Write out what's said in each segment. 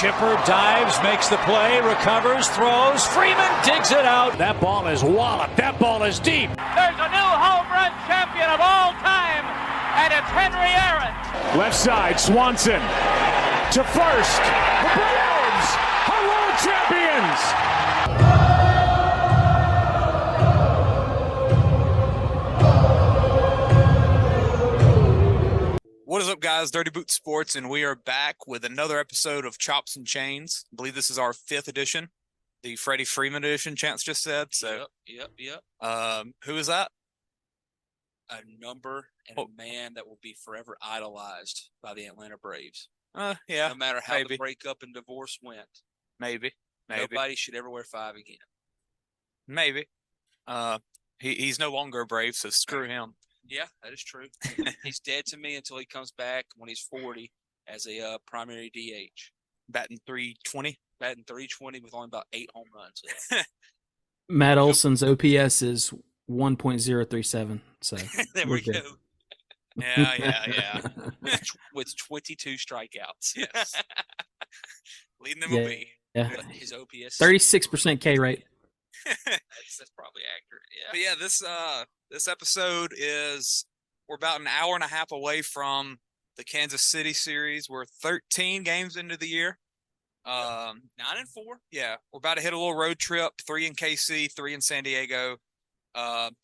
Chipper dives, makes the play, recovers, throws. Freeman digs it out. That ball is walloped. That ball is deep. There's a new home run champion of all time, and it's Henry Aaron. Left side, Swanson to first. The Braves are world champions. What is up, guys? Dirty Boot Sports, and we are back with another episode of Chops and Chains. I believe this is our 5th edition, the Freddie Freeman edition, Chance just said. So, Yep. Who is that? A number and a man that will be forever idolized by the Atlanta Braves. Yeah. No matter how maybe. the breakup and divorce went. Maybe. Nobody should ever wear 5 again. Maybe. He's no longer a Brave, so screw him. Yeah, that is true. He's dead to me until he comes back when he's 40 as a primary DH. Batting .320. Batting .320 with only about 8 home runs. Matt Olson's OPS is 1.037. So there we go. Yeah. With 22 strikeouts. Yes. Leading MLB. Yeah. His OPS 36% K rate. That's probably accurate. Yeah. But yeah, this episode we're about an hour and a half away from the Kansas City series. We're 13 games into the year. 9-4. Yeah, we're about to hit a little road trip. 3 in KC, 3 in San Diego.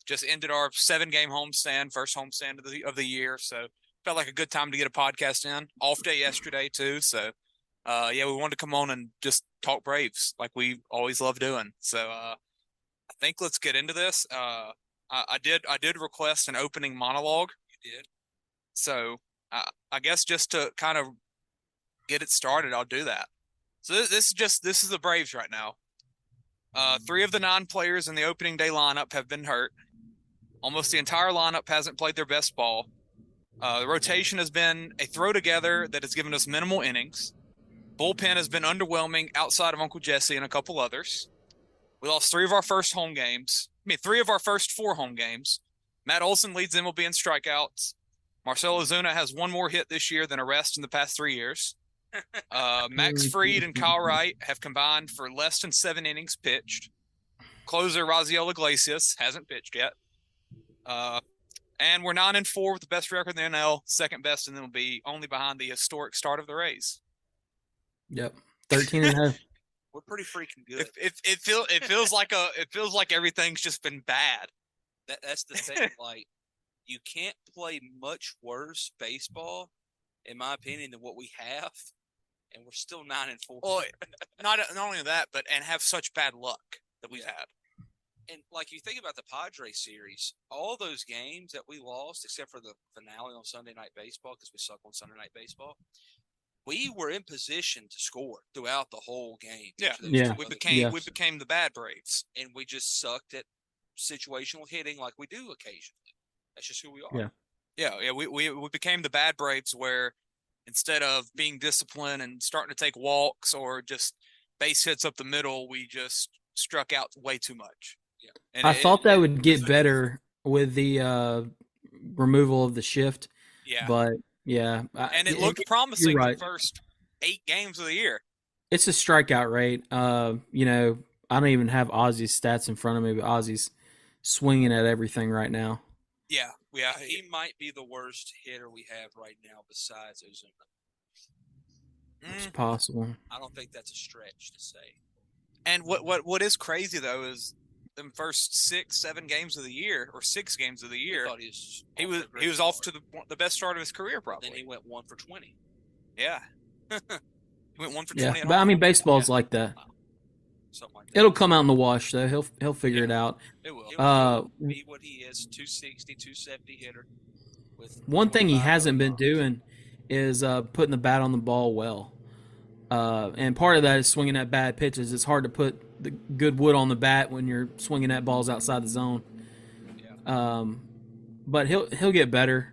Just ended our 7-game homestand, first homestand of the year. So felt like a good time to get a podcast in. Off day yesterday too. So we wanted to come on and just talk Braves like we always love doing. So I think let's get into this. I did request an opening monologue. You did. So I guess just to kind of get it started, I'll do that. So this is the Braves right now. 3 of the 9 players in the opening day lineup have been hurt. Almost the entire lineup hasn't played their best ball. The rotation has been a throw together that has given us minimal innings. Bullpen has been underwhelming outside of Uncle Jesse and a couple others. We lost 3 of our first home games. 3 of our first 4 home games. Matt Olson leads MLB in strikeouts. Marcell Ozuna has 1 more hit this year than a rest in the past 3 years. Max Fried and Kyle Wright have combined for less than 7 innings pitched. Closer Raziel Iglesias hasn't pitched yet. And we're 9-4 with the best record in the NL, second best in MLB, only behind the historic start of the Rays. Yep, 13-0. We're pretty freaking good. It feels like everything's just been bad. That's the thing. Like, you can't play much worse baseball, in my opinion, than what we have, and we're still 9-4. Well, not only that, but have such bad luck that we've had. And like you think about the Padres series, all those games that we lost, except for the finale on Sunday Night Baseball, because we suck on Sunday Night Baseball, we were in position to score throughout the whole game. Yeah. We became the bad Braves, and we just sucked at situational hitting like we do occasionally. That's just who we are. Yeah. We became the bad Braves, where instead of being disciplined and starting to take walks or just base hits up the middle, we just struck out way too much. Yeah. And I thought that would get better with the removal of the shift. Yeah. But yeah. And it looked promising right. the first 8 games of the year. It's a strikeout rate. I don't even have Ozzy's stats in front of me, but Ozzy's swinging at everything right now. Yeah. He might be the worst hitter we have right now besides Ozuna. It's possible. I don't think that's a stretch to say. And what is crazy though is the first 6-7 games of the year, or 6 games of the year, he was off to the best start of his career probably. Then he went 1 for 20. Yeah. He went 1 for 20. Yeah, but I mean baseball's like that. Something like that. It'll come out in the wash though. He'll figure it out. It will. He'll be what he is, 260, 270 hitter. One thing he hasn't been doing is putting the bat on the ball well. And part of that is swinging at bad pitches. It's hard to put the good wood on the bat when you're swinging at balls outside the zone. Yeah. But he'll get better.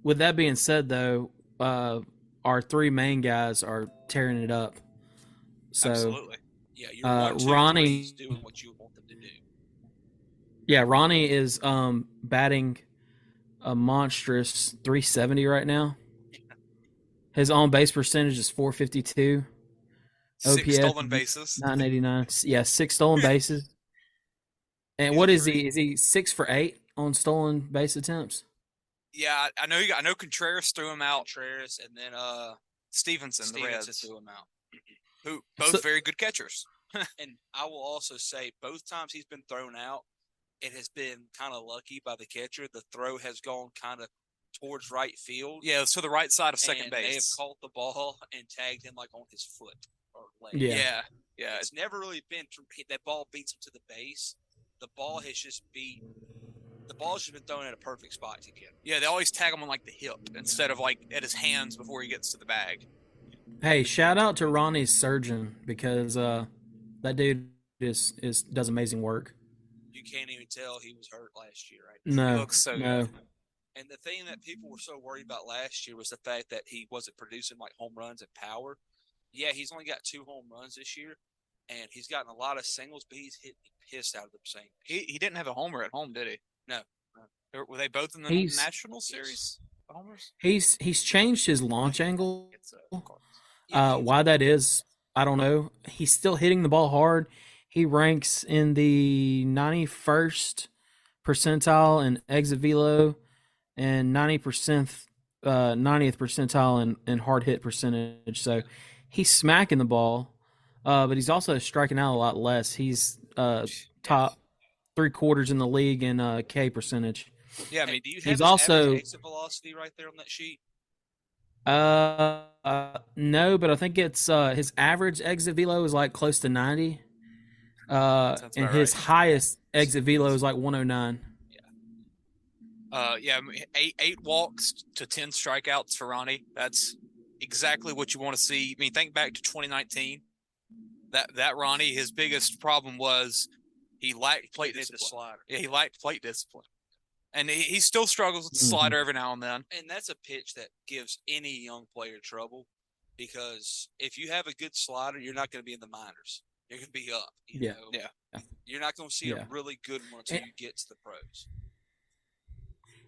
With that being said, though, our 3 main guys are tearing it up. So, absolutely. Yeah, you're Ronnie doing what you want them to do. Yeah, Ronnie is batting a monstrous 370 right now. His on base percentage is 452. 6 OPS stolen bases. 989. Yeah, 6 stolen bases. And what is he? Is he 6 for 8 on stolen base attempts? Yeah, I know. I know Contreras threw him out. Contreras and then Stevenson, the Reds, threw him out. who both very good catchers. And I will also say both times he's been thrown out, it has been kind of lucky by the catcher. The throw has gone kind of towards right field. Yeah, to the right side of second base. They have caught the ball and tagged him like on his foot or leg. Yeah. It's never really been that ball beats him to the base. The ball has just been thrown in a perfect spot to get him. Yeah, they always tag him on like the hip instead of like at his hands before he gets to the bag. Hey, shout out to Ronnie's surgeon because that dude does amazing work. You can't even tell he was hurt last year, right? No, He looks so no. good. And the thing that people were so worried about last year was the fact that he wasn't producing like home runs and power. Yeah, he's only got 2 home runs this year, and he's gotten a lot of singles, but he's hitting piss out of the singles. He didn't have a homer at home, did he? No. Were they both in the National Series homers? He's changed his launch angle. Yeah, Why that is, I don't know. He's still hitting the ball hard. He ranks in the 91st percentile in exit velo and 90th percentile in hard hit percentage. So he's smacking the ball, but he's also striking out a lot less. He's top 3/4 in the league in K percentage. Yeah, I mean, do you have he's his also average exit velocity right there on that sheet? No, but I think it's his average exit velo is like close to 90. And his highest exit velo is like 109. Yeah, I mean, eight walks to 10 strikeouts for Ronnie. That's exactly what you want to see. I mean, think back to 2019. That Ronnie, his biggest problem was he lacked plate discipline. Yeah, he lacked plate discipline. And he still struggles with the slider every now and then. And that's a pitch that gives any young player trouble because if you have a good slider, you're not going to be in the minors. You're going to be up. You know? Yeah. You're not going to see a really good one until you get to the pros.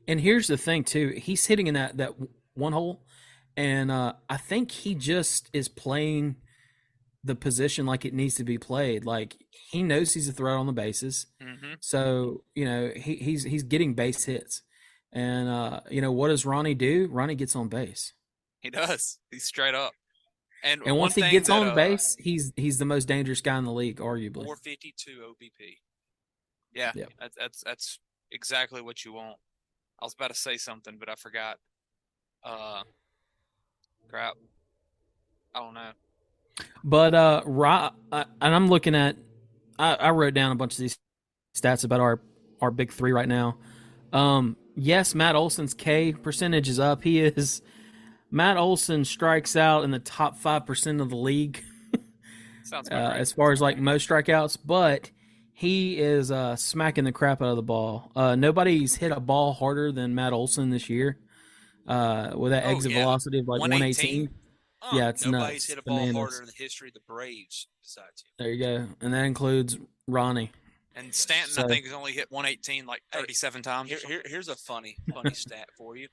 And here's the thing, too. He's hitting in that one hole, and I think he just is playing the position like it needs to be played. Like, he knows he's a threat on the bases. Mm-hmm. So, he's getting base hits. And, what does Ronnie do? Ronnie gets on base. He does. He's straight up. And once he gets on base, he's the most dangerous guy in the league, arguably. 452 OBP. Yeah, that's exactly what you want. I was about to say something, but I forgot. Crap. I don't know. But and I'm looking at. I wrote down a bunch of these stats about our big three right now. Yes, Matt Olson's K percentage is up. Matt Olson strikes out in the top 5% of the league. Sounds about right. As far as like most strikeouts, but he is smacking the crap out of the ball. Nobody's hit a ball harder than Matt Olson this year. With that exit velocity of like 118. Yeah, it's nobody's nuts. hit a ball harder in the history of the Braves besides him. There you go, and that includes Ronnie. And Stanton, I think, has only hit 118 like 37 times. Here's a funny stat for you.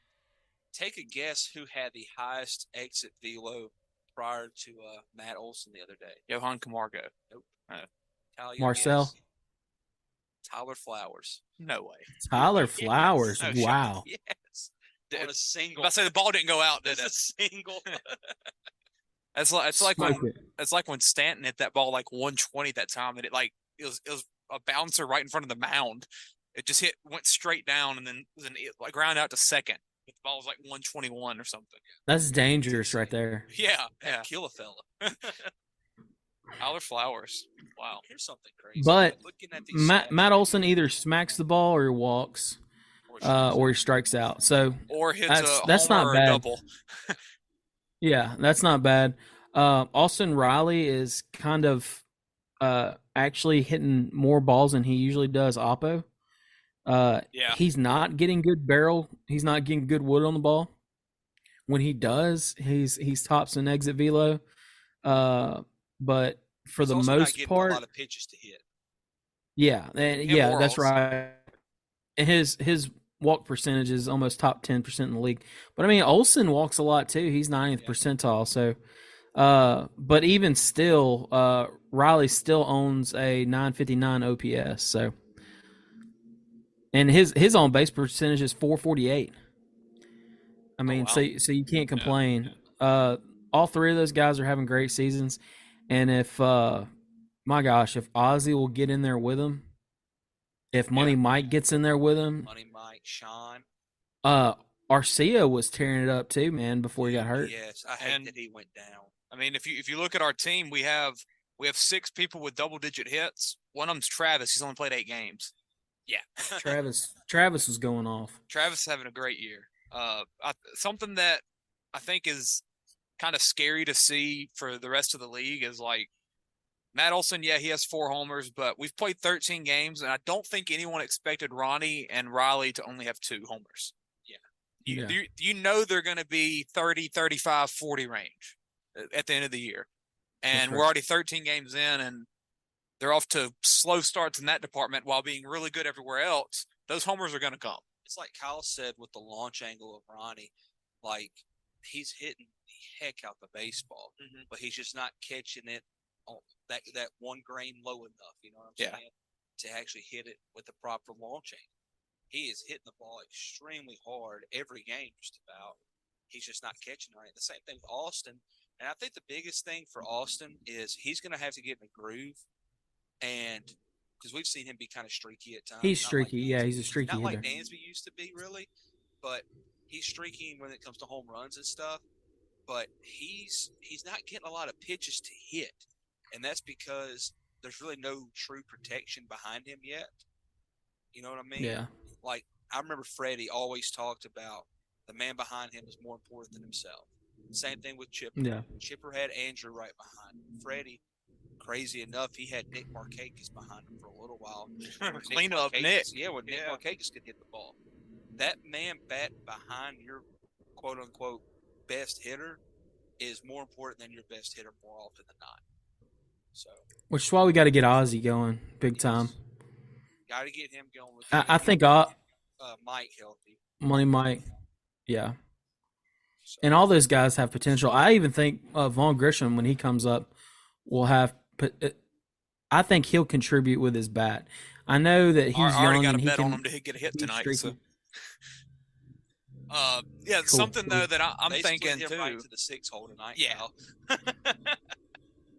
Take a guess who had the highest exit velo prior to Matt Olson the other day. Johan Camargo. Nope. Marcell. Tyler Flowers. No way. Tyler Flowers. No wow. Yes. On a single. I say the ball didn't go out, did it? A single. It's like when Stanton hit that ball like 120 that time, and it was a bouncer right in front of the mound. It just went straight down, and then like ground out to second. The ball was like 121 or something. That's dangerous right there. Yeah. Kill a fella. Tyler Flowers. Wow. Here's something crazy. But looking at these Matt Olson either smacks the ball or he walks, or he strikes out. So or hits that's homer not or bad. A double. Yeah, that's not bad. Austin Riley is kind of actually hitting more balls than he usually does. Oppo. He's not getting good barrel. He's not getting good wood on the ball. When he does, he's tops in exit velo. But for the most part, a lot of pitches to hit. Yeah, and that's right. And his walk percentage is almost top 10% in the league. But I mean, Olsen walks a lot too. He's 90th percentile. So, but even still, Riley still owns a 959 OPS. So, and his on base percentage is 448. I mean, wow. so you can't complain. All three of those guys are having great seasons, and if my gosh, if Ozzy will get in there with him, if Money Mike gets in there with him, Money Mike, Sean. Arcia was tearing it up too, man, before he got hurt. Yes, I hate that he went down. I mean, if you look at our team, we have 6 people with double-digit hits. One of them's Travis. He's only played 8 games. Yeah, Travis was going off. Travis is having a great year. Something that I think is kind of scary to see for the rest of the league is like Matt Olson. Yeah, he has 4 homers, but we've played 13 games, and I don't think anyone expected Ronnie and Riley to only have 2 homers. You know they're going to be 30, 35, 40 range at the end of the year. And we're already 13 games in, and they're off to slow starts in that department while being really good everywhere else. Those homers are going to come. It's like Kyle said with the launch angle of Ronnie, like he's hitting the heck out the baseball, but he's just not catching it on that one grain low enough, you know what I'm saying, to actually hit it with the proper launch angle. He is hitting the ball extremely hard every game, just about. He's just not catching it right. The same thing with Austin. And I think the biggest thing for Austin is he's going to have to get in a groove. And because we've seen him be kind of streaky at times. He's streaky. He's a streaky hitter. Not like Dansby used to be, really. But he's streaky when it comes to home runs and stuff. But he's not getting a lot of pitches to hit. And that's because there's really no true protection behind him yet. You know what I mean? Yeah. Like, I remember Freddie always talked about the man behind him is more important than himself. Same thing with Chipper. Yeah. Chipper had Andrew right behind him. Freddie, crazy enough, he had Nick Markakis behind him for a little while. Clean up Nick. Yeah, when Nick Markakis could hit the ball. That man batting behind your quote-unquote best hitter is more important than your best hitter more often than not. So, which is why we got to get Ozzy going big time. Got to get him going. I think Mike healthy. Money Mike, yeah. And all those guys have potential. I even think Vaughn Grisham, when he comes up, will have. I think he'll contribute with his bat. I know that he's young. I already got and a bet he on him to get a hit tonight. So. Cool. Something though that I'm they thinking split him too. Right to the 6 hole tonight. Yeah.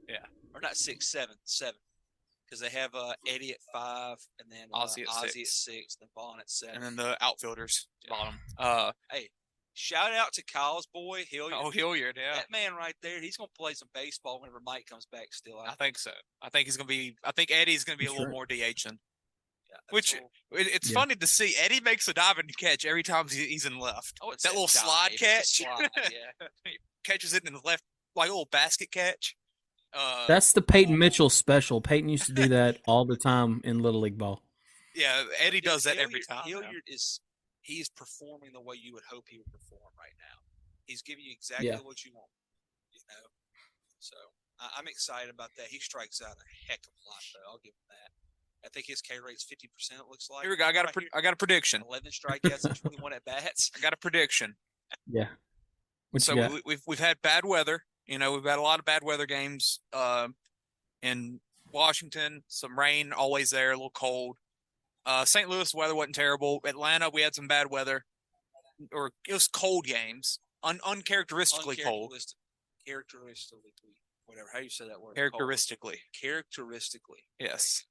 Yeah. Or not 6, 7. Because they have Eddie at 5, and then Ozzy at 6, then Vaughn at 7. And then the outfielders bottom. Hey, shout out to Kyle's boy, Hilliard. Oh, Hilliard, yeah. That man right there, he's going to play some baseball whenever Mike comes back still. I think so. I think Eddie's going to be a little more DHing. Yeah, which, it's funny to see. Eddie makes a diving catch every time he's in left. Oh, it's that little slide catch. Yeah. He catches it in the left, like a little basket catch. That's the Peyton Mitchell special. Peyton used to do that all the time in Little League ball. Yeah, Eddie does that every time. Hilliard he's performing the way you would hope he would perform right now. He's giving you exactly what you want, you know. So I'm excited about that. He strikes out a heck of a lot, though. I'll give him that. I think his K rate's 50%. It looks like. Here we go. I got a prediction. 11 strikeouts and 21 at bats. I got a prediction. Yeah. We've had bad weather. You know, we've had a lot of bad weather games in Washington. Some rain, always there, a little cold. St. Louis, weather wasn't terrible. Atlanta, we had some bad weather. Or it was cold games. Uncharacteristically cold. Characteristically, whatever. How you say that word? Characteristically. Cold. Characteristically. Yes.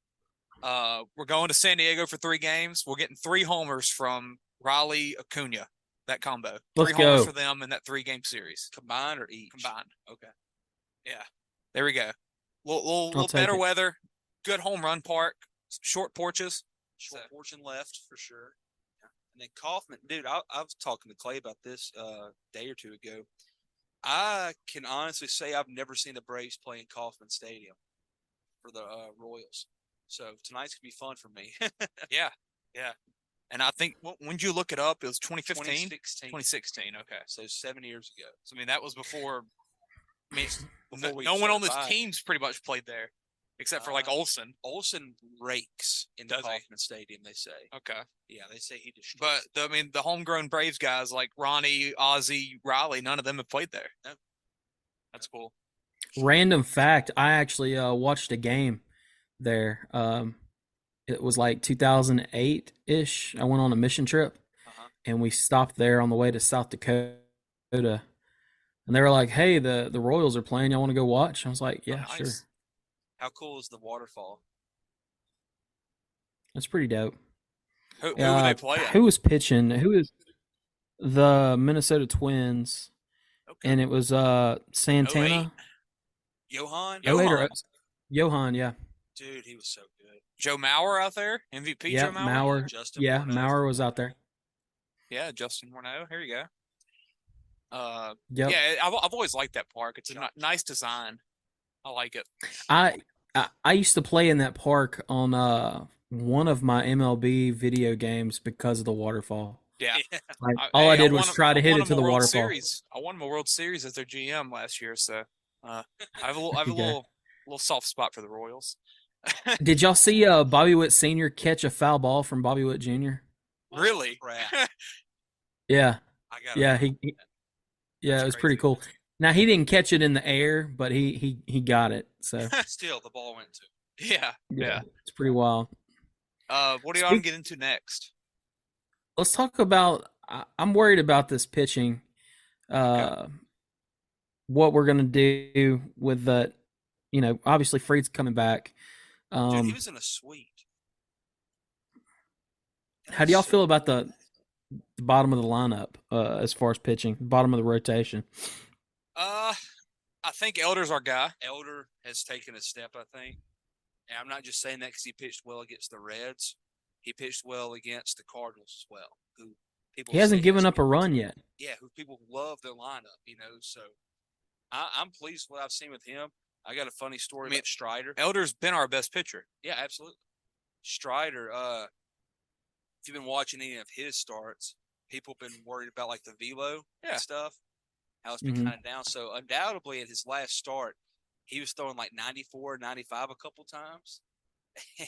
We're going to San Diego for 3 games. We're getting 3 homers from Raleigh Acuna. That combo. Let's 3 homers go. for them in that 3-game series. Combined or each? Combined. Okay. Yeah. There we go. Little better weather. Good home run park. Short porches. Short porch and left for sure. Yeah. And then Kaufman, dude, I was talking to Clay about this a day or two ago. I can honestly say I've never seen the Braves play in Kauffman Stadium for the Royals. So tonight's going to be fun for me. Yeah. And I think, when did you look it up? It was 2015? 2016. Okay. So 7 years ago. So, I mean, that was before. I mean, Before we no one on this started team's pretty much played there. except for like Olsen. Olsen rakes in the Does he? Kauffman Stadium, they say. Okay. Yeah, they say he destroys. But the homegrown Braves guys like Ronnie, Ozzie, Riley, none of them have played there. No. That's cool. Random fact: I actually watched a game there. It was like 2008 ish. I went on a mission trip, and we stopped there on the way to South Dakota. And they were like, "Hey, the Royals are playing. Y'all want to go watch?" I was like, "Yeah, nice. sure." How cool is the waterfall? That's pretty dope. Who were they playing? Who was pitching? Who is the Minnesota Twins? Okay. And it was Santana. Johan? Johan, yeah. Dude, he was so good. Joe Mauer out there? MVP Yeah, Joe Mauer? Justin Yeah, Morneau. Mauer was out there. Yeah, Justin Morneau. Here you go. Yep. Yeah, I've always liked that park. It's a nice design. I like it. I used to play in that park on one of my MLB video games because of the waterfall. Yeah. Like, all I did was try to hit it to the waterfall. Series. I won my World Series as their GM last year, so I have a little soft spot for the Royals. Did y'all see Bobby Witt Sr. catch a foul ball from Bobby Witt Jr.? Really? Crap. Yeah. Yeah, It was pretty cool. Now he didn't catch it in the air, but he got it. So still the ball went to. Yeah. It's pretty wild. What do y'all get into next? Let's talk about. I'm worried about this pitching. What we're gonna do with the, obviously Fried's coming back. Dude, he was in a suite. How do y'all feel about the bottom of the lineup as far as pitching, bottom of the rotation? I think Elder's our guy. Elder has taken a step, I think. And I'm not just saying that because he pitched well against the Reds. He pitched well against the Cardinals as well. Who people He hasn't given up a run yet. Yeah, who people love their lineup, So I'm pleased with what I've seen with him. I got a funny story about Strider. Elder's been our best pitcher. Yeah, absolutely. Strider, if you've been watching any of his starts, people have been worried about like the velo and stuff, how it's been kind of down. So undoubtedly at his last start, he was throwing like 94, 95 a couple times.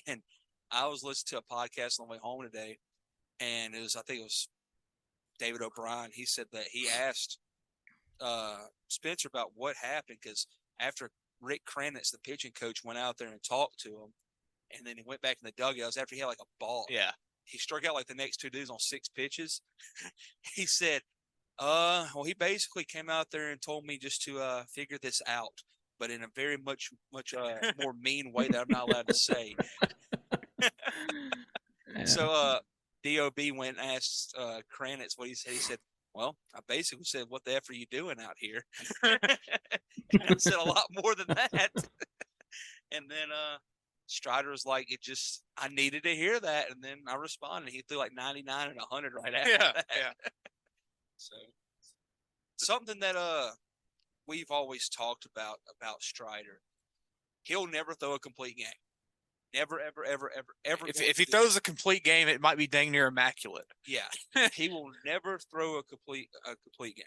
And I was listening to a podcast on the way home today, and I think it was David O'Brien. He said that he asked Spencer about what happened because after Rick Kranitz, the pitching coach, went out there and talked to him, and then he went back in the dugouts after he had like a ball. Yeah. He struck out like the next 2 days on 6 pitches. He said, well, he basically came out there and told me just to figure this out, but in a very much more mean way that I'm not allowed to say. Yeah. So DOB went and asked Kranitz what he said. He said, well, I basically said, what the F are you doing out here? I said a lot more than that. And then Strider was like, I needed to hear that. And then I responded. He threw like 99 and 100 right after that. Yeah. So something that we've always talked about Strider. He'll never throw a complete game. Never, ever, ever, ever, ever. If he throws a complete game, it might be dang near immaculate. Yeah. He will never throw a complete game.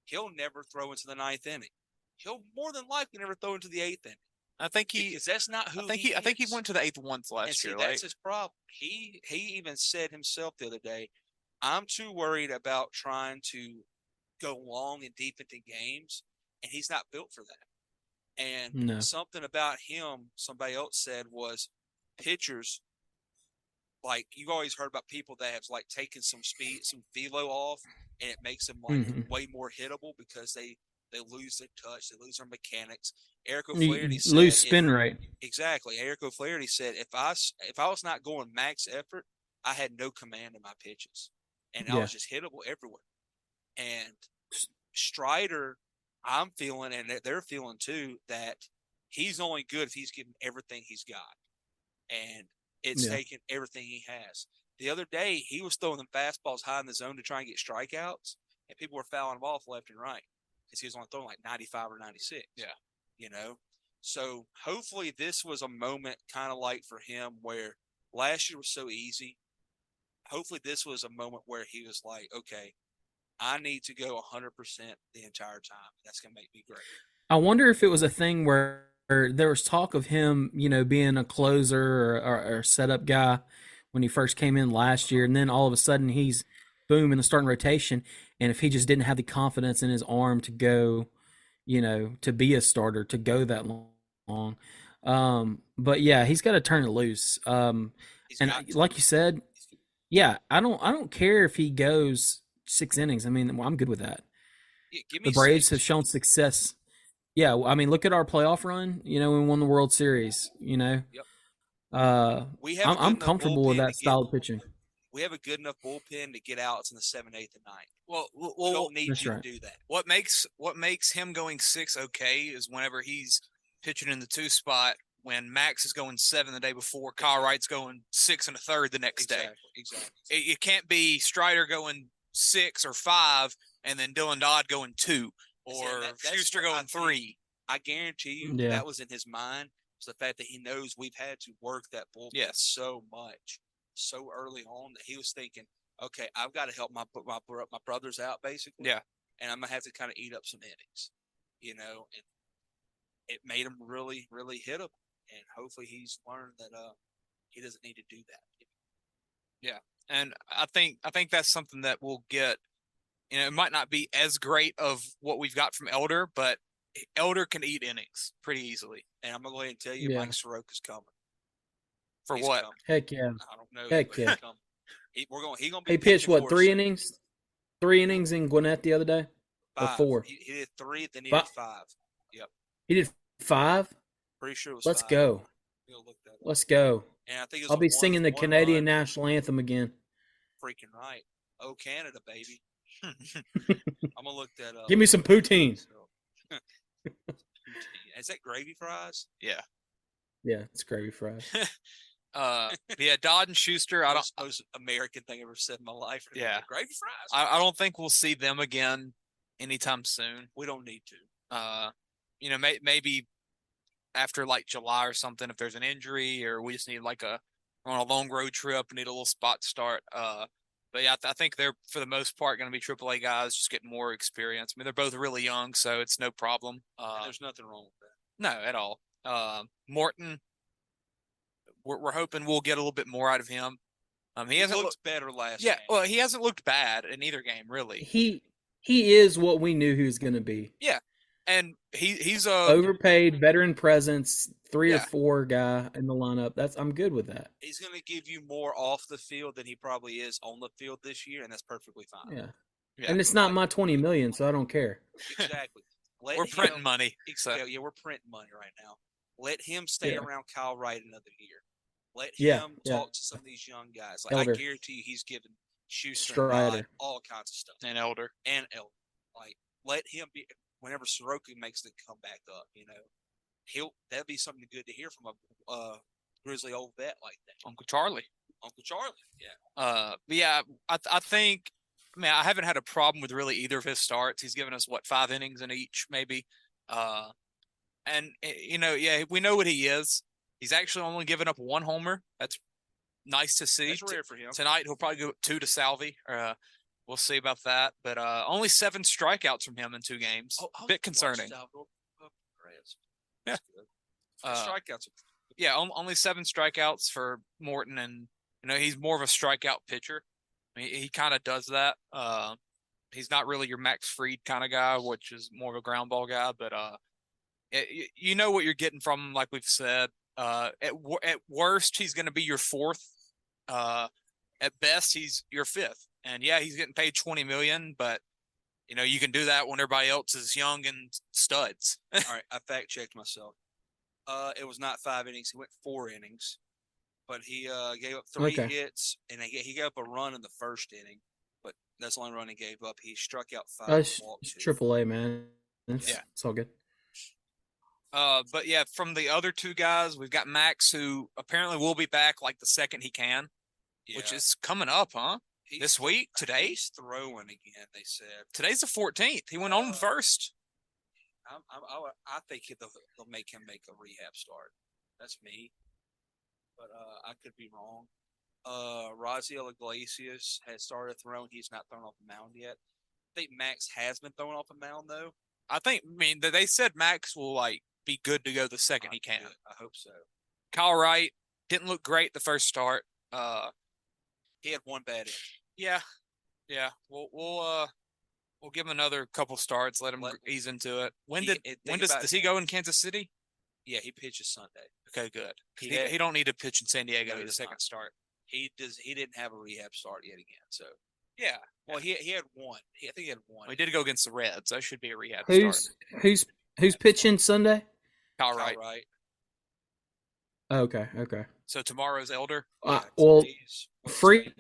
He'll never throw into the 9th inning. He'll more than likely never throw into the 8th inning. I think because that's not who I think he went to the 8th once last year. That's his problem. He even said himself the other day, I'm too worried about trying to go long and deep into games, and he's not built for that. And something about him, somebody else said, was pitchers, like you've always heard about people that have like taken some speed, some velo off, and it makes them like way more hittable because they lose their touch, they lose their mechanics. Eric O'Flaherty said, lose spin rate. Exactly. Eric O'Flaherty said, if I was not going max effort, I had no command of my pitches, and I was just hittable everywhere. And Strider, I'm feeling, and they're feeling too, that he's only good if he's giving everything he's got, and it's taking everything he has. The other day, he was throwing them fastballs high in the zone to try and get strikeouts, and people were fouling him off left and right because he was only throwing like 95 or 96. Yeah. So hopefully this was a moment kind of like for him where last year was so easy. Hopefully this was a moment where he was like, okay, I need to go 100% the entire time. That's going to make me great. I wonder if it was a thing where there was talk of him, being a closer or setup guy when he first came in last year, and then all of a sudden he's boom in the starting rotation. And if he just didn't have the confidence in his arm to go, to be a starter, to go that long. But yeah, he's got to turn it loose. And like you said, yeah, I don't care if he goes 6 innings. I mean, I'm good with that. Yeah, give The me Braves 6. have shown success. Yeah, I mean, look at our playoff run. We won the World Series. Yep. We have a good I'm enough comfortable with bullpen that style of pitching. We have a good enough bullpen to get outs in the 7th, 8th, and 9th. Well, We don't need That's you right. to do that. what makes him going 6 okay is whenever he's pitching in the 2 spot when Max is going 7 the day before, Kyle Wright's going 6 1/3 the next day. Exactly. It can't be Strider going 6 or 5 and then Dylan Dodd going 2 or That's Schuster what I going think. 3. I guarantee you Yeah. that was in his mind. Was the fact that he knows we've had to work that bullpen so much, so early on that he was thinking, okay, I've got to help my brothers out basically. Yeah. And I'm gonna have to kind of eat up some innings, and it made him really, really hit him. And hopefully he's learned that he doesn't need to do that. Yeah. And I think that's something that we'll get. It might not be as great of what we've got from Elder, but Elder can eat innings pretty easily. And I'm gonna go ahead and tell you, Yeah. Mike Soroka's coming. For He's what? coming. Heck yeah. I don't know. Heck but yeah. he's coming. He's gonna be. He pitched pitching what, for us 3 soon. innings? 3 innings in Gwinnett the other day, or 5. 4? He did 3, then he Fi- did 5. He did 5. Pretty sure it was Let's 5. go. We'll look that up. Let's go. And I think it was I'll a be one- singing the one Canadian run. national anthem again. Freaking right. Oh, Canada, baby. I'm gonna look that up. Give me some poutine. Is that gravy fries? Yeah. Yeah, it's gravy fries. Yeah, Dodd and Schuster. I don't. Most American thing I've ever said in my life. Yeah. Gravy fries. I don't think we'll see them again anytime soon. We don't need to. Maybe after like July or something, if there's an injury or we just need like on a long road trip, need a little spot to start. But yeah, I think they're for the most part going to be AAA guys, just getting more experience. I mean, they're both really young, so it's no problem. And there's nothing wrong with that. No, at all. Morton, we're hoping we'll get a little bit more out of him. He hasn't looked better last Yeah, game. well, he hasn't looked bad in either game, really. He is what we knew he was going to be. And he's a Overpaid, veteran presence, 3 or Yeah. 4 guy in the lineup. I'm good with that. He's going to give you more off the field than he probably is on the field this year, and that's perfectly fine. Yeah. Yeah. And it's not my 20 million, so I don't care. Exactly. we're printing money. So Yeah, we're printing money right now. Let him stay Yeah. around Kyle Wright another year. Let Yeah, him yeah. talk to some of these young guys. Like Elder. I guarantee you, he's giving Schuster and Strider. Rod all kinds of stuff. and Elder. And Elder. Like let him be. Whenever Soroka makes the comeback up, that'd be something good to hear from a grizzly old vet like that. Uncle Charlie. Uncle Charlie. Yeah. But yeah, I think. I mean, I haven't had a problem with really either of his starts. He's given us 5 innings in each, maybe. And yeah, we know what he is. He's actually only given up 1 homer. That's nice to see. That's rare for him. Tonight he'll probably go 2 to Salvi. We'll see about that. But only 7 strikeouts from him in 2 games. Bit concerning. Yeah. Strikeouts. Yeah, only 7 strikeouts for Morton, and he's more of a strikeout pitcher. I mean, he kind of does that. He's not really your Max Fried kind of guy, which is more of a ground ball guy. But you know what you're getting from him, like we've said. At worst, he's going to be your 4th. At best, he's your 5th. And yeah, he's getting paid $20 million, but you can do that when everybody else is young and studs. All right, I fact checked myself. It was not 5 innings. He went 4 innings, but he gave up 3 Okay. hits, and he gave up a run in the first inning. But that's the only run he gave up. He struck out 5. It's and walked 2. AAA, man. It's all good. But yeah, from the other 2 guys, we've got Max, who apparently will be back like the second he can, which Yeah. is coming up, huh? He's- This week, today. He's throwing again. They said. Today's the 14th. He went on first. I think they'll make him make a rehab start. That's me, but I could be wrong. Raziel Iglesias has started throwing. He's not thrown off the mound yet. I think Max has been thrown off the mound though. I mean, they said Max will be good to go the second he can. I hope so. Kyle Wright didn't look great the first start. He had one bad inning. Yeah. We'll give him another couple starts. Let him ease into it. Does he go in Kansas City? Yeah, he pitches Sunday. Okay, good. He don't need to pitch in San Diego in the second start. He didn't have a rehab start yet again. So yeah. Well, he had one. I think he had one. Well, he did go against the Reds. That should be a rehab start. Who's pitching Sunday? Kyle Wright. Okay. So tomorrow's Elder. Well, Freed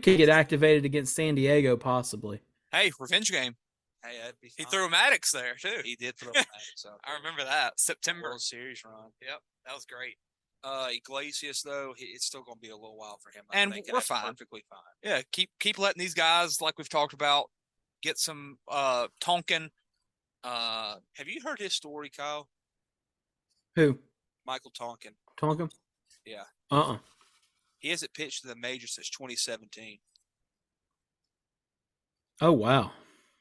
could get activated against San Diego possibly. Hey, revenge game. Hey, that'd be fine. He threw a Maddox there too. He did throw a Maddox. I remember that September World Series run. Yep, that was great. Iglesias though, it's still going to be a little while for him. And we're fine. Perfectly fine. Yeah, keep letting these guys, like we've talked about, get some Tonkin. Have you heard his story, Kyle? Who? Michael Tonkin. Tonkin? Yeah. He hasn't pitched in the major since 2017. Oh wow.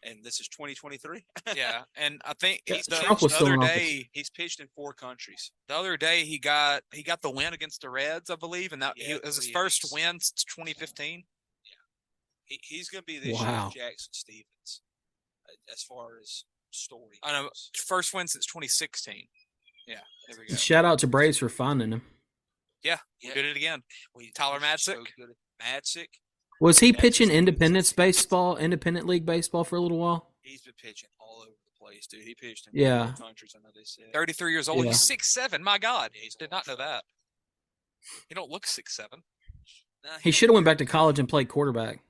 And this is 2023. Yeah, and I think Trump was still in office. He's pitched in 4 countries. The other day he got the win against the Reds, I believe, and it was his first win since 2015. Yeah, he's going to be this year's Jackson Stevens as far as story. I know, first win since 2016. Yeah, there we go. Shout out to Braves for finding him. Yeah, we did it again. Tyler Madsick. So Madsick. Was he pitching independent league baseball for a little while? He's been pitching all over the place, dude. He pitched in 4 countries, I know they said. 33 years old. Yeah. He's 6'7". My God, did not know that. He don't look 6'7". He should have went back to college and played quarterback.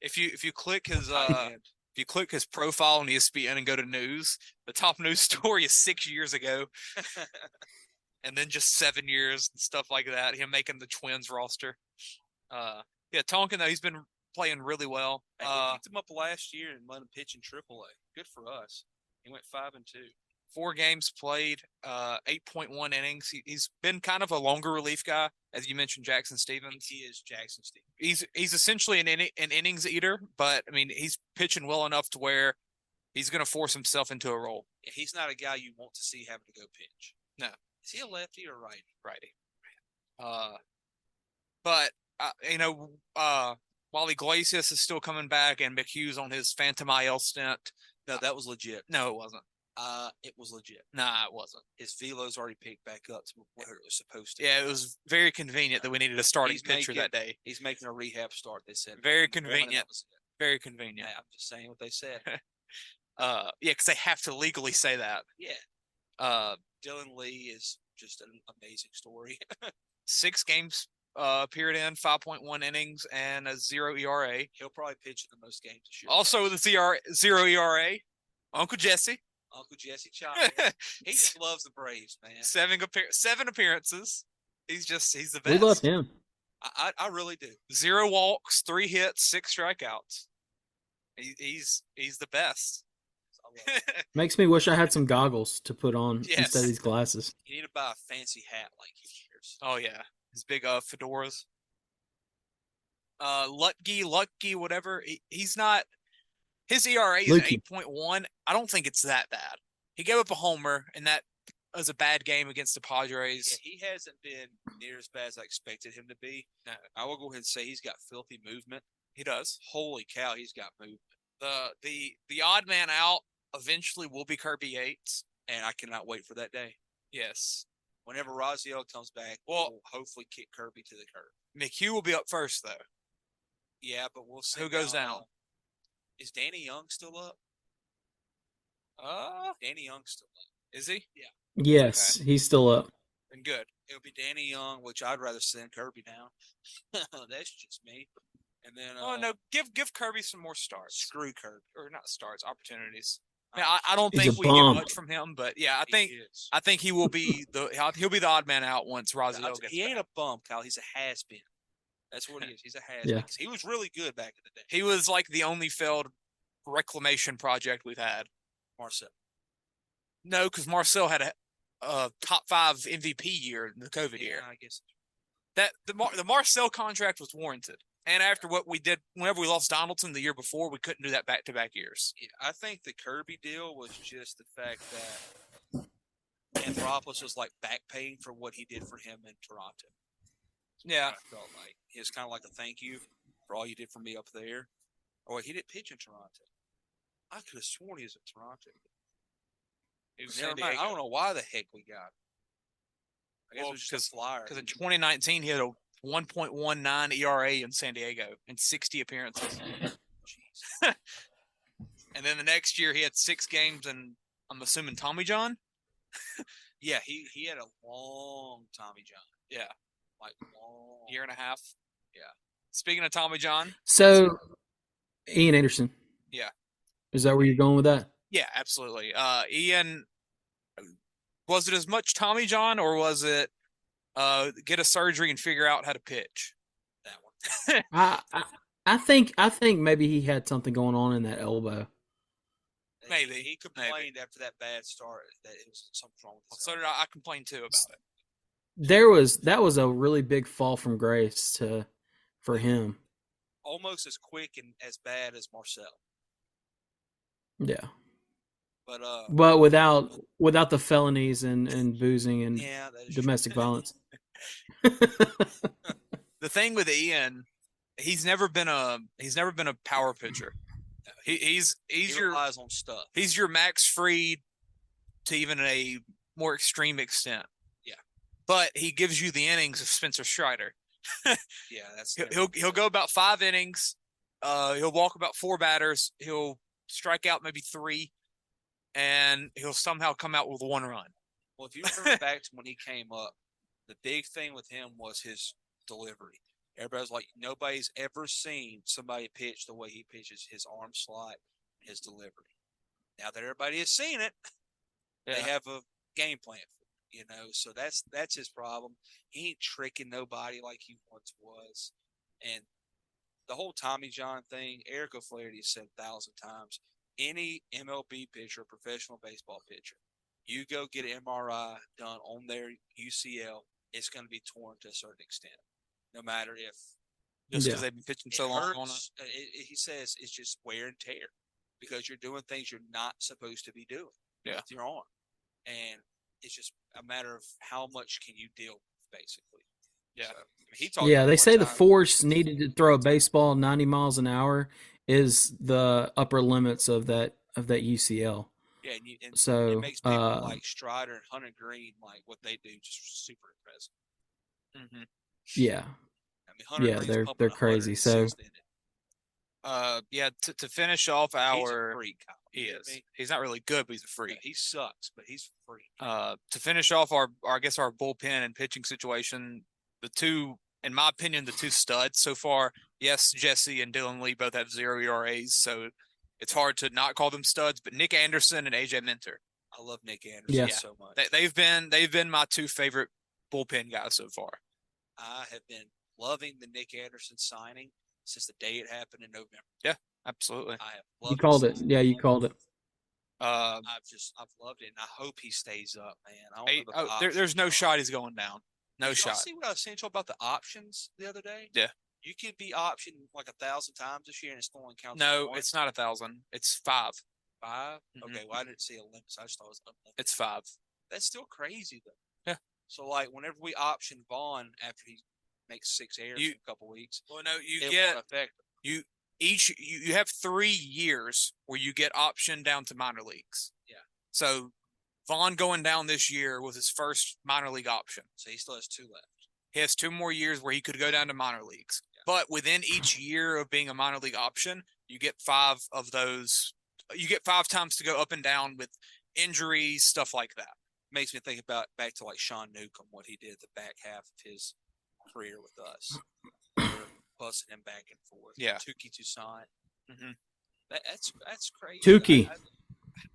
If you click his profile on ESPN and go to news, the top news story is 6 years ago, and then just 7 years and stuff like that. Him making the Twins roster. Tonkin though, he's been playing really well. He picked him up last year and let him pitch in AAA. Good for us. He went 5-2. 4 games played, 8.1 innings. He's been kind of a longer relief guy, as you mentioned, Jackson Stevens. He is Jackson Stevens. He's essentially an innings eater, but I mean he's pitching well enough to where he's going to force himself into a role. Yeah, he's not a guy you want to see having to go pitch. No. Is he a lefty or righty? Righty. But while Iglesias is still coming back and McHugh's on his Phantom IL stint. No, that was legit. No, it wasn't. It was legit. Nah, it wasn't. His velo's already picked back up to where it was supposed to. Yeah, it was very convenient that we needed a starting pitcher that day. He's making a rehab start, they said. Very convenient. Very convenient. Yeah, I'm just saying what they said. Because they have to legally say that. Yeah. Dylan Lee is just an amazing story. 6 games appeared in, 5.1 innings, and a 0 ERA. He'll probably pitch in the most games this year. Also with a 0 ERA, Uncle Jesse. Uncle Jesse Chopper. He just loves the Braves, man. 7 appearances. He's the best. We love him. I really do. 0 walks, 3 hits, 6 strikeouts. He's the best. Makes me wish I had some goggles to put on Yes. instead of these glasses. You need to buy a fancy hat like he wears. Oh yeah, his big fedoras. Lucky, whatever. He's not. His ERA is 8.1. I don't think it's that bad. He gave up a homer, and that was a bad game against the Padres. Yeah, he hasn't been near as bad as I expected him to be. No. I will go ahead and say he's got filthy movement. He does. Holy cow, he's got movement. The odd man out eventually will be Kirby Yates. And I cannot wait for that day. Yes. Whenever Raziel comes back, we'll hopefully kick Kirby to the curb. McHugh will be up first, though. Yeah, but we'll see. Who goes down? Is Danny Young still up? Danny Young's still up. Is he? Yeah. Yes, he's still up. And good. It'll be Danny Young, which I'd rather send Kirby down. That's just me. And then no, give Kirby some more starts. Screw Kirby. Or not starts, opportunities. I mean, I don't think we bum. get much from him, but yeah, I think he will be he'll be the odd man out once Raziel gets He ain't back. a bum, Kyle. He's a has-been. That's what he is. He's a has-been. Yeah. He was really good back in the day. He was like the only failed reclamation project we've had. Marcell. No, because Marcell had a top 5 MVP year in the COVID year. I guess. That the Marcell contract was warranted. And after what we did, whenever we lost Donaldson the year before, we couldn't do that back-to-back years. Yeah, I think the Kirby deal was just the fact that Anthopoulos was like back paying for what he did for him in Toronto. Yeah. I felt like it was kind of like a thank you for all you did for me up there. Or he didn't pitch in Toronto. I could have sworn he was in Toronto. It was Never San mind. Diego. I don't know why the heck we got him. I guess Well, it was just a flyer. Because in 2019, he had a 1.19 ERA in San Diego in 60 appearances. Jeez. And then the next year, he had 6 games, and I'm assuming Tommy John. Yeah, he had a long Tommy John. Yeah, Like long. year and a half. Yeah. Speaking of Tommy John. So, Ian Anderson. Yeah. Is that where you're going with that? Yeah, absolutely. Ian, was it as much Tommy John, or was it get a surgery and figure out how to pitch? That one. I think maybe he had something going on in that elbow. Maybe. He complained after that bad start that it was something wrong with his So did I. I complained too about it. That was a really big fall from grace for him. Almost as quick and as bad as Marcell. Yeah. But without the felonies and boozing and yeah, that is domestic true. violence. The thing with Ian, he's never been a power pitcher. He's He your relies on stuff. he's your Max Fried to even a more extreme extent. Yeah. But he gives you the innings of Spencer Strider. Yeah, that's He'll go about 5 innings. He'll walk about 4 batters. He'll strike out maybe 3, and he'll somehow come out with 1 run. Well, if you remember back to when he came up, the big thing with him was his delivery. Everybody's like, nobody's ever seen somebody pitch the way he pitches, his arm slot, his delivery. Now that everybody has seen it, they have a game plan for it, so that's his problem. He ain't tricking nobody like he once was. And the whole Tommy John thing, Eric O'Flaherty has said 1,000 times, any MLB pitcher, professional baseball pitcher, you go get an MRI done on their UCL, it's going to be torn to a certain extent. No matter if Just because they've been pitching so long on it. He says it's just wear and tear because you're doing things you're not supposed to be doing with your arm. And it's just a matter of how much can you deal with, basically. Yeah. So, they say the force needed to throw a baseball 90 miles an hour is the upper limits of that UCL. Yeah, and so it makes people like Strider and Hunter Green, like what they do, just super impressive. Mm-hmm. Yeah. I mean, Hunter Green's they're crazy. So, to finish off he's a our, freak. he is. He's not really good, but he's a freak. Yeah, he sucks, but he's a freak. To finish off our bullpen and pitching situation, the two, in my opinion, the 2 studs so far. Yes, Jesse and Dylan Lee both have 0 ERAs, so it's hard to not call them studs. But Nick Anderson and AJ Minter, I love Nick Anderson so much. They've been my 2 favorite bullpen guys so far. I have been loving the Nick Anderson signing since the day it happened in November. Yeah, absolutely. I have loved you called it. Yeah, you called it. I've loved it, and I hope he stays up, man. There's no shot he's going down. No shot. See what I was saying to you about the options the other day? Yeah. You could be optioned like 1,000 times this year, and it still only counts. No, it's not 1,000. It's 5. 5? Mhm. Okay, well, I didn't see a limit, so I just thought it was unlimited. It's 5. That's still crazy, though. Yeah. So, like, whenever we option Vaughn after he makes 6 errors in a couple weeks, Well, no, you it get won't affect him. you have 3 years where you get optioned down to minor leagues. Yeah. So Vaughn going down this year was his first minor league option. So he still has 2 left. He has 2 more years where he could go down to minor leagues. Yeah. But within each year of being a minor league option, you get 5 of those. You get 5 times to go up and down with injuries, stuff like that. Makes me think about back to like Sean Newcomb, what he did the back half of his career with us. We're bussing him back and forth. Yeah. Tukey Toussaint. Mm-hmm. That's crazy. Tukey.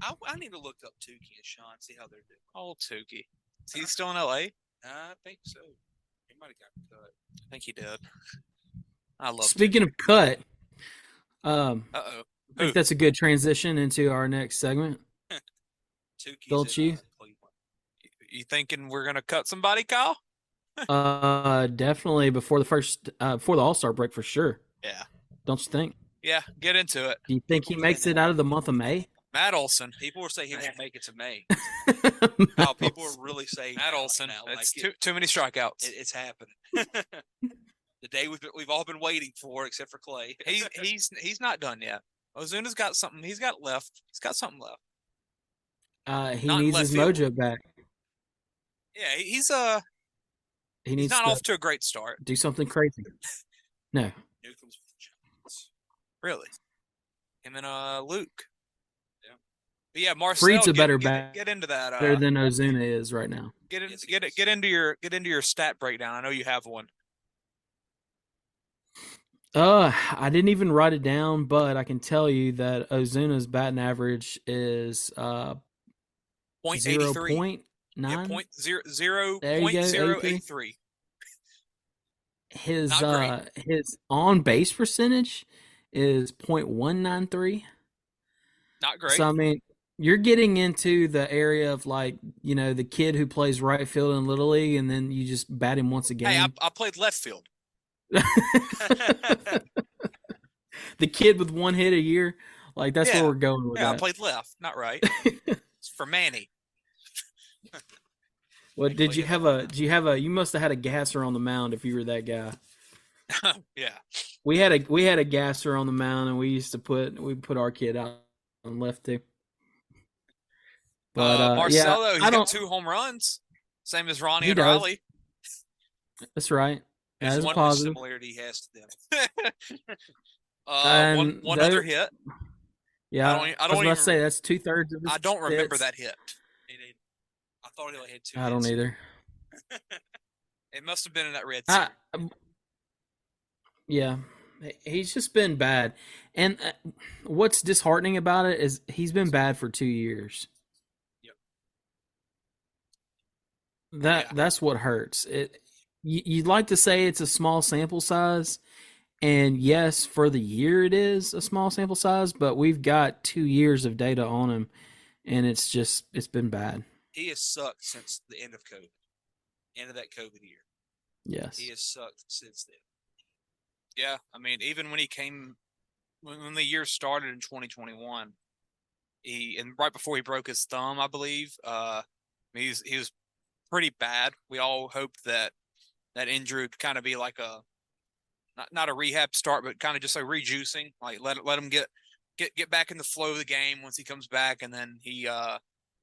I need to look up Tukey and Sean, see how they're doing. Oh, Tukey. Is he still in LA? I think so. He might have gotten cut. I think he did. I love Speaking of cut, Uh-oh. I think that's a good transition into our next segment. Tukey's Don't in, you? Cleveland. You thinking we're going to cut somebody, Kyle? Definitely before the All-Star break for sure. Yeah. Don't you think? Yeah, get into it. Do you think he makes it out of the month of May? Matt Olson. People were saying he won't make it to May. Oh, people are really saying Matt that Olson. right now. It's Like too many strikeouts. it's happening. The day we've all been waiting for, except for Clay. He's not done yet. Ozuna's got something. He's got left. He's got something left. He Not in needs left his field. mojo back. Yeah, he's He's not to off to a great start. do something crazy. No, Newcomb's with the Giants. Really. Him and Luke. Yeah. But yeah, Marcell. Freed's a better get into that. better than Ozuna is right now. Get Yes, he is. into your stat breakdown. I know you have one. I didn't even write it down, but I can tell you that Ozuna's batting average is .83. 0.9. Yeah, There you go, 0.083. His Not his on base percentage is .193. Not great. So I mean, you're getting into the area of like, the kid who plays right field in Little League, and then you just bat him once a game. Hey, I played left field. The kid with one hit a year, like that's Yeah. where we're going with Yeah, I that. played left. Not right. It's for Manny. Well, did you have a? You must have had a gasser on the mound if you were that guy. Yeah. We had a gasser on the mound, and we used to put our kid out on left too. But Marcell, yeah, though, he's got 2 home runs, same as Ronnie He and does. Riley. That's right. There's That is one positive. Similarity he has to them. And one other hit. Yeah, I I was don't about even- to say that's 2/3 of his I don't remember hits. that hit. I thought he only had 2 I don't hits. either. It must have been in that red I, series. yeah, he's just been bad. And what's disheartening about it is he's been bad for 2 years. Yep. That's what hurts. You'd like to say it's a small sample size, and yes, for the year it is a small sample size, but we've got 2 years of data on him, and it's been bad. He has sucked since the end of COVID. End of that COVID year. Yes. He has sucked since then. Yeah, I mean, even when he came, when the year started in 2021, and right before he broke his thumb, I believe, he was pretty bad. We all hoped that injury would kind of be like not a rehab start, but kind of just like rejuicing, like let him get back in the flow of the game once he comes back, and then he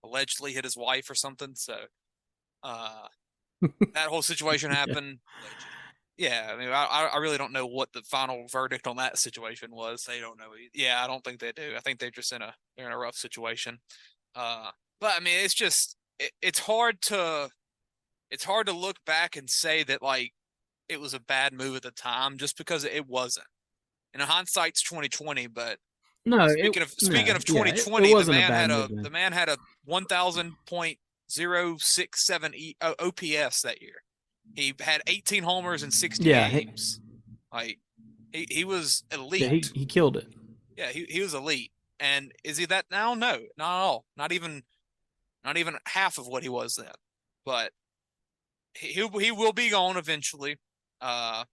allegedly hit his wife or something. So that whole situation happened. Yeah, I mean, I really don't know what the final verdict on that situation was. They don't know either. Yeah, I don't think they do. I think they're just they're in a rough situation. But I mean, it's just it's hard to look back and say that like it was a bad move at the time just because it wasn't. And hindsight's 2020, but No, speaking of 2020, it wasn't a bad move, the man had a 1,000.067 OPS that year. He had 18 homers in 60 games. Like he was elite. Yeah, he killed it. Yeah, he was elite. And is he that now? No, not at all. Not even half of what he was then. But he will be gone eventually. Yeah,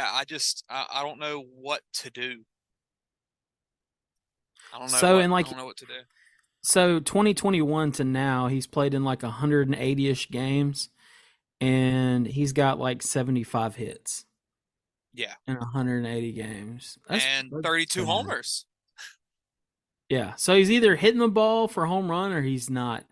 I don't know what to do. I don't know what to do. So 2021 to now, he's played in like 180-ish games, and he's got like 75 hits. Yeah. In 180 games. That's 32 bad. homers. Yeah. So he's either hitting the ball for a home run or he's not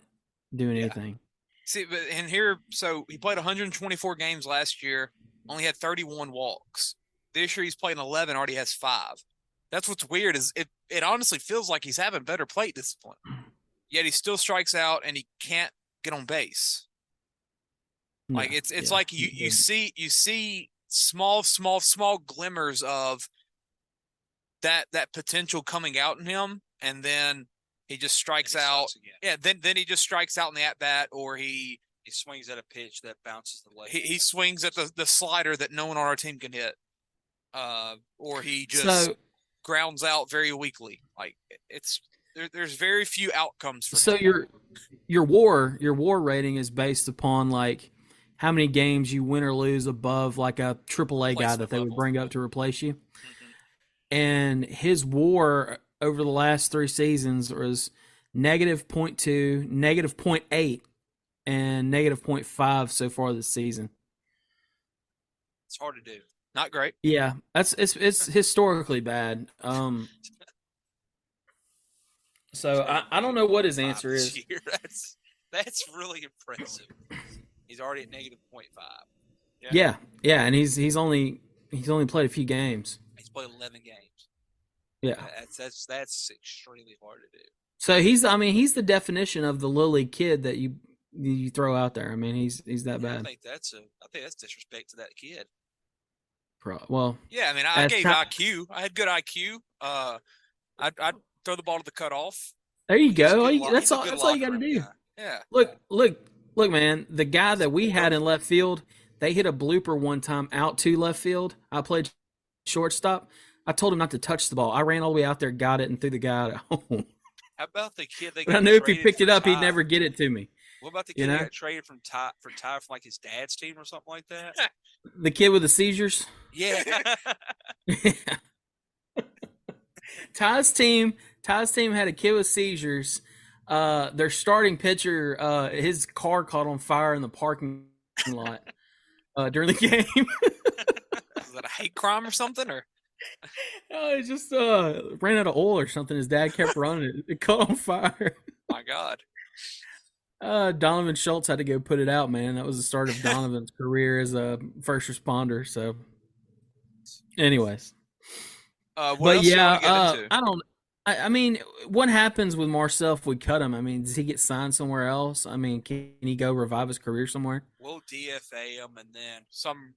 doing anything. See, but and here, so he played 124 games last year, only had 31 walks. This year he's played 11, already has 5. That's what's weird is it honestly feels like he's having better plate discipline. Yet he still strikes out and he can't get on base. No, Like it's like you see small glimmers of that potential coming out in him, and then he just strikes out. Yeah, then he just strikes out in the at bat, or he swings at a pitch that bounces the leg. he swings at the slider that no one on our team can hit. Or he just grounds out very weakly. Like there's very few outcomes for him. your WAR rating is based upon like how many games you win or lose above like a AAA guy that they would bring up to replace you. Mm-hmm. And his WAR over the last 3 seasons was -0.2, -0.8, and -0.5 so far this season. It's hard to do. Not great. Yeah, it's historically bad. So I don't know what his answer is. Year. That's really impressive. He's already at -0.5. Yeah, and he's only played a few games. He's played 11 games. Yeah, that's extremely hard to do. so he's the definition of the little league kid that you throw out there. I mean, he's that bad. I think that's disrespect to that kid. Well, Yeah, I mean, I gave IQ. I had good IQ. I'd throw the ball to the cutoff. there you go. He's a That's good all you got to locker room do. guy. Yeah. Look, man. The guy that we had in left field, they hit a blooper one time out to left field. I played shortstop. I told him not to touch the ball. I ran all the way out there, got it, and threw the guy out at home. How about the kid that But I knew if he picked it up, he'd never get it to me. What about the kid that got traded from Ty from like his dad's team or something like that? The kid with the seizures. Yeah. Ty's team had a kid with seizures. Their starting pitcher, his car caught on fire in the parking lot during the game. Is that a hate crime or something? Or It just ran out of oil or something. His dad kept running it. It caught on fire. my God. Donovan Schultz had to go put it out, man. That was the start of Donovan's career as a first responder. So, anyways. What But else do you yeah, want to get into? I don't. I mean, what happens with Marcell if we cut him? I mean, does he get signed somewhere else? I mean, can he go revive his career somewhere? We'll DFA him, and then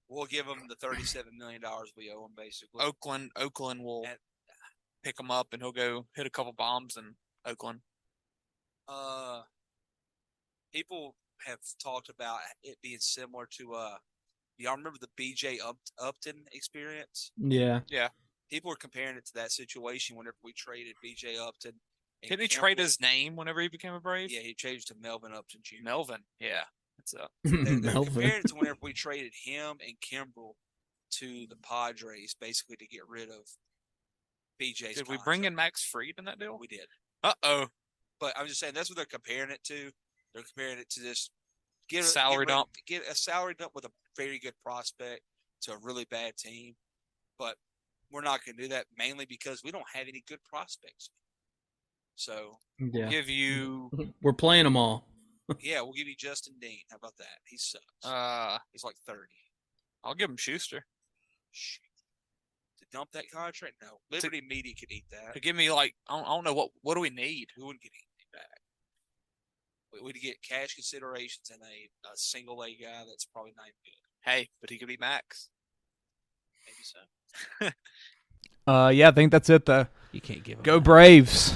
we'll give him the $37 million we owe him, basically. Oakland will pick him up, and he'll go hit a couple bombs in Oakland. People have talked about it being similar to y'all remember the BJ Upton experience? Yeah. People were comparing it to that situation whenever we traded BJ Upton. Did he trade his name whenever he became a Brave? Yeah, he changed to Melvin Upton Jr. Melvin. Yeah. That's up. They're Melvin. comparing it to whenever we traded him and Kimbrel to the Padres, basically to get rid of BJ's Did we bring in Max Fried in that deal? We did. Uh-oh. But I'm just saying that's what they're comparing it to. They're comparing it to this Salary dump. Get a salary dump with a very good prospect to a really bad team. But we're not going to do that mainly because we don't have any good prospects. So Yeah. Give you We're playing them all. yeah, we'll give you Justin Dean. How about that? He sucks. He's like 30. I'll give him Schuster. Shoot. To dump that contract? No. Liberty Media could eat that. To give me I don't know what do we need? We wouldn't get anything back. We'd get cash considerations and a single A guy that's probably not even good. Hey, but he could be Max. Maybe so. Yeah, I think that's it though. You can't give him Go that. Braves.